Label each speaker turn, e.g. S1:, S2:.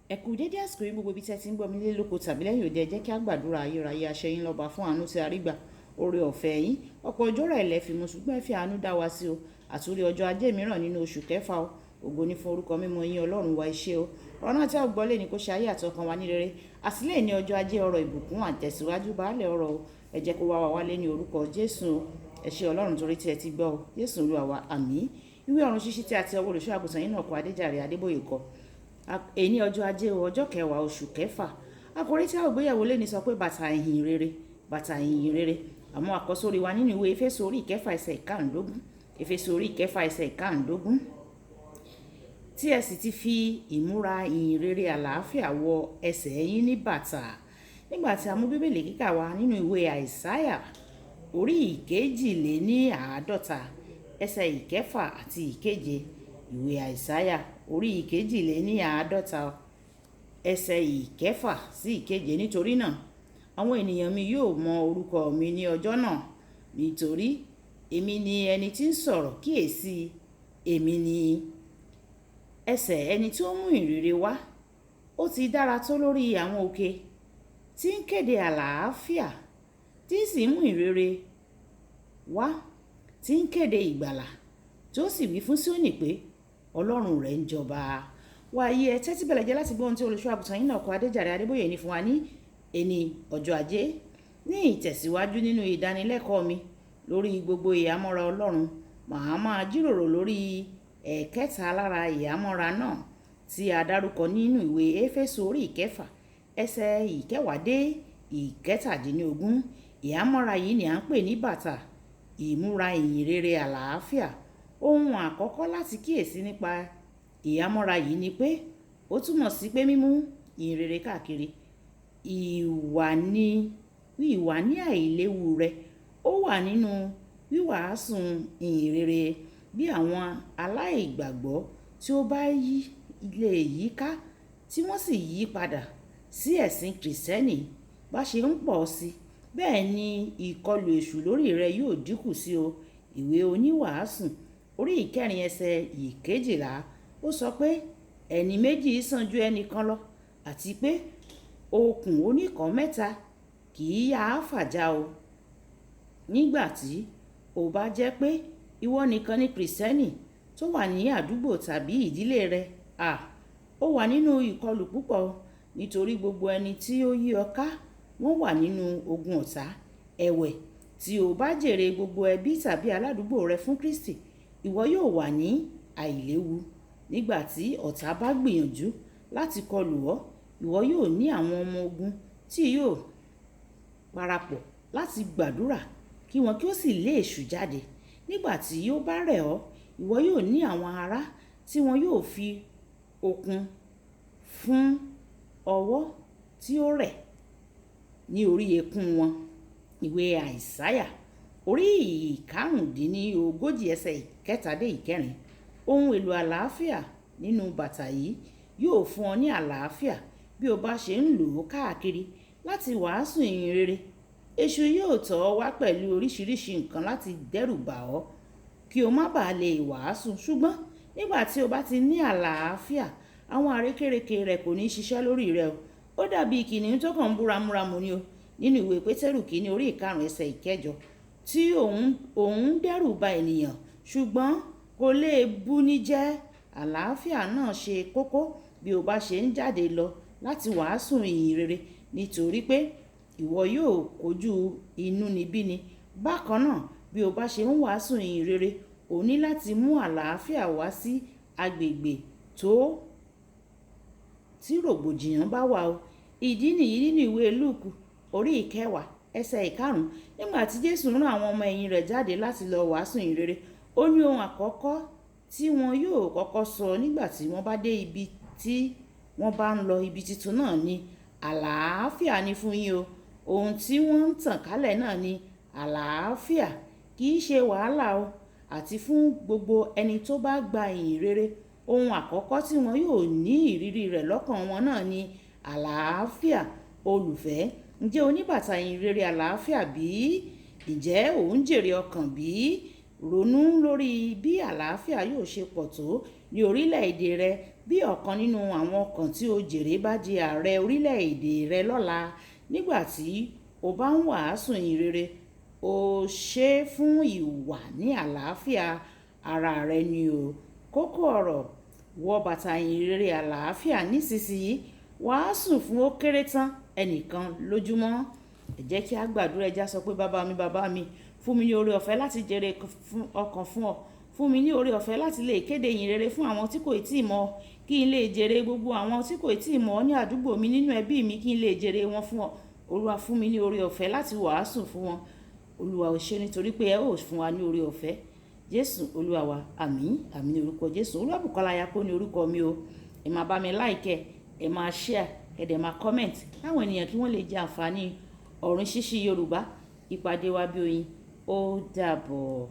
S1: Ẹ kú dédé àsìkò yìí gbogbo ibi tí ẹ ti ń gbọ́ mi lé lóko tàbí lẹ́yìn òde, ẹ jẹ́ kí á gbàdúrà ayérayé aṣẹ́yìn lọ́ba fún àánú tí a rí gbà, oore ọ̀fẹ́ yín. Ọ̀pọ̀ ọjọ́ rẹ̀ lẹ fi mú ṣùgbọ́n ẹ fi àánú dá wa sí o. Àtúrí ọjọ́ ajé mìíràn nínú oṣù kẹfà o. Ògo ni fún orúkọ mímọ́ yín Ọlọ́run wa, ẹ ṣé o. Ọ̀rọ̀ náà tí a gbọ́ lé ní kó ṣe ayé àtọkàn wa ní rere. Àsìlẹ̀ ní ọjọ́ ajé ọrọ̀ ìbùkún àtẹ̀síwájú baálẹ̀ ọrọ̀ o. Ẹ jẹ́ kó wá wa wálé ní orúkọ Jésù o. Ẹ ṣé Ọlọ́run torí tí ẹ ti gbọ́ o. Jésù Olúwa wa, àmín. Ìwé ọ̀run ṣíṣí tí a ti ọwọ́ olùṣọ́ àgùntàn yín náà kọ Adéjàre Adébóyè kọ. Èní ọjọ́ ajé ọjọ́ kẹwàá oṣù kẹfà. Àkòrí tí a ò gbéyẹ̀wò lé ní sọ pé bàtà ìhìn rere, bàtà ìhìn rere. Àmọ́ àkọ́sórí wa nínú ìwé Éfésù orí ìkẹfà ẹsẹ̀ ìkarùndógún. Éfésù orí ìkẹfà ẹsẹ̀ ìkarùndógún. Tí ẹ sì ti fi ìmúra ìhìn rere àlàáfíà wọ ẹsẹ̀ yín ní bàtà. Nígbà tí a mú bíbélì kíkà wa nínú ìwé Àìsáyà orí ìkejìléníàádọ́ta ẹsẹ̀ ìkẹfà àti ìkeje. Ìwé Àìsáyà orí ìkejìléníàádọ́ta ẹsẹ̀ ìkẹfà sí ìkeje. Nítorí náà àwọn ènìyàn mi yóò mọ orúkọ mi ní ọjọ́ náà, nítorí èmi ni ẹni tí ń sọ̀rọ̀, kíyèsí èmi ni. Ẹsẹ̀ ẹni tí ó mú ìrere wá, ó ti dára tó lórí àwọn òkè, tí ń kéde àlàáfíà, tí sì mú ìrere wá, tí ń kéde ìgbàlà, tí ó sì wí fún Síónì pé Ọlọ́run rẹ̀ ń jọba. Wàyí ẹ tẹ́tí bẹ̀lẹ̀ jẹ́ láti gbọ́ ohun tí olùṣọ́ àgùntàn yín náà kọ Adéjàre Adébóyè ní fún wa ní èní ọjọ́ ajé. Ní ìtẹ̀síwájú nínú ìdánilẹ́kọ̀ọ́ mi lórí gbogbo ìhámọ́ra Ọlọ́run, màá máa jíròrò lórí ẹ̀kẹta lára ìhámọ́ra náà tí a dárúkọ nínú ìwé Éfésù orí ìkẹfà ẹsẹ̀ ìkẹwàá dé ìkẹtàdínlógún. Ìhámọ́ra yìí ni à ń pè ní bàtà ìmúra ìhìn rere àlàáfíà. Ohun àkọ́kọ́ láti kíyèsí nípa ìhámọ́ra yìí ni pé ó túmọ̀ sí pé mímú ìhìn rere káàkiri. Ìwà ní àìléwu rẹ̀ ó wà nínú wíwàásù ìhìn rere. Bí àwọn aláìgbàgbọ́ tí ó bá lè yí ká tí wọ́n sì yí padà sí ẹ̀sìn kìrìsìtẹ́nì bá ṣe ń pọ̀ sí, bẹ́ẹ̀ ni ìkọlù èṣù lórí rẹ̀ yóò dínkù sí o. Ìwé oníwàásù orí ìkẹrin ẹsẹ̀ ìkejìlá ó sọ pé ẹni méjì sàn ju ẹnìkan lọ, àti pé okùn oníkan mẹ́ta kì í yà á fàjà o. Nígbà tí ó bá jẹ́ pé ìwọ nìkan ni kìrìsìtẹ́nì tó wà ní àdúgbò tàbí ìdílé rẹ, ó wà nínú ìkọlù púpọ̀, nítorí gbogbo ẹni tí ó yí ọ ká wọ́n wà nínú ogun ọ̀tá. Ẹ̀wẹ̀, tí o bá jèrè gbogbo ẹbí tàbí aládùúgbò rẹ fún Kristi, ìwọ yóò wà ní àìléwu. Nígbà tí ọ̀tá bá gbìyànjú láti kọlù ọ́, ìwọ yóò ní àwọn ọmọ ogun tí yóò parapọ̀ láti gbàdúrà kí wọn kí ó sì lé èṣù jáde. Nígbà tí ó bá rẹ̀ ọ́, ìwọ yóò ní àwọn ará tí wọn yóò fi okun fún ọwọ́ tí ó rẹ̀ ní orí eékún wọn. Ìwé Àìsáyà orí ìkarùndínlógójì ẹsẹ̀ ìkẹta dé ìkẹrin. Ohun èlò àlàáfíà nínú bàtà yìí yóò fún ọ ní àlàáfíà bí o bá ṣe ń lò ó káàkiri láti wàásù ìhìn rere. Èṣù yóò tọ̀ ọ́ wá pẹ̀lú oríṣiríṣi nǹkan láti dẹ́rù bà ọ́ kí o má bàa lè wàásù. Ṣùgbọ́n nígbà tí o bá ti ní àlàáfíà, àwọn àrékérekè rẹ̀ kò ní ṣiṣẹ́ lórí rẹ o. Ó dàbí kìnìún tó kàn ń búramúramù ni o. Nínú ìwé Pétérù kìíní orí ìkarùn ẹsẹ̀ ìkẹjọ, tí òun dẹ́rù bà ènìyàn ṣùgbọ́n kò lè buni jẹ́. Àlàáfíà náà ṣe kókó bí o bá ṣe ń jáde lọ láti wàásù ìhìn rere, nítorí pé ìwọ yóò kojú inúnibíni. Bákan náà, bí o bá ṣe ń wàásù ìhìn rere, o ní láti mú àlàáfíà wá sí agbègbè tí rògbòdìyàn bá wà o. Ìdí nìyí nínú ìwé Lúùkù orí ìkẹwàá ẹsẹ̀ ìkarùn. Nígbà tí Jésù rán àwọn ọmọ ẹ̀yìn rẹ̀ jáde láti lọ wàásù ìhìn rere, ó ní ohun àkọ́kọ́ tí wọn yóò kọ́kọ́ sọ nígbà tí wọ́n bá dé ibi tí wọ́n bá ń lọ. Ibi titun náà ni àlàáfíà ni fún yín o. Ohun tí wọ́n ń tàn kálẹ̀ náà ni àlàáfíà, kì í ṣe wàhálà o. Àti fún gbogbo ẹni tó bá gba ìhìn rere, ohun àkọ́kọ́ tí wọn yóò ní ìrírí rẹ̀ lọ́kàn wọn náà ni àlàáfíà. Olùfẹ́, ǹjẹ́ o ní bàtà ìhìn rere àlàáfíà bí? Ǹjẹ́ ò ń jèrè ọkàn bí? Ronú lórí bí àlàáfíà yóò ṣe pọ̀ tó ní orílẹ̀-èdè rẹ bí ọ̀kan nínú àwọn ọkàn tí o jèrè bá di ààrẹ orílẹ̀-èdè rẹ lọ́la nígbà tí o bá ń wàásù ìyìn rere, o ṣe é fún ìwà ní àlàáfíà ara rẹ ni o. Kókó ọ̀rọ̀: wọ bàtà ìyìn rere àlàáfíà nísinsìnyí, wàásù fún ó kéré tán ẹnìkan lójúmọ́. Ẹ jẹ́ kí a gbàdúrà. Ẹ jẹ́ á sọ pé bàbá mi, fún mi ní oore ọ̀fẹ́ láti jèrè ọkàn fún ọ. Fún mi ní oore ọ̀fẹ́ láti lè kéde ìyìn rere fún àwọn tí kò tíì mọ̀ ọ́, kí n lè jèrè gbogbo àwọn tí kò tíì mọ̀ ọ́ ní àdúgbò mi, nínú ẹbí mi, kí n lè jèrè wọn fún ọ. Olúwa, fún mi ní oore ọ̀fẹ́ láti wàásù fún wọn. Olúwa ò ṣe, nítorí pé ẹ ó fún wa ní oore ọ̀fẹ́. Jésù Olúwa wa, àmín àmín ní orúkọ Jésù. Olúwabùkọ́lá Ayápọ̀ ní orúkọ mi o. Ẹ máa bá mi like, ẹ máa share, ẹ dẹ̀ máa comment káwọn ènìyàn kí wọ́n lè jẹ àǹfààní ọ̀run ṣíṣí Yorùbá. Ìpàdé wa bí oyin. Ó dàbọ̀.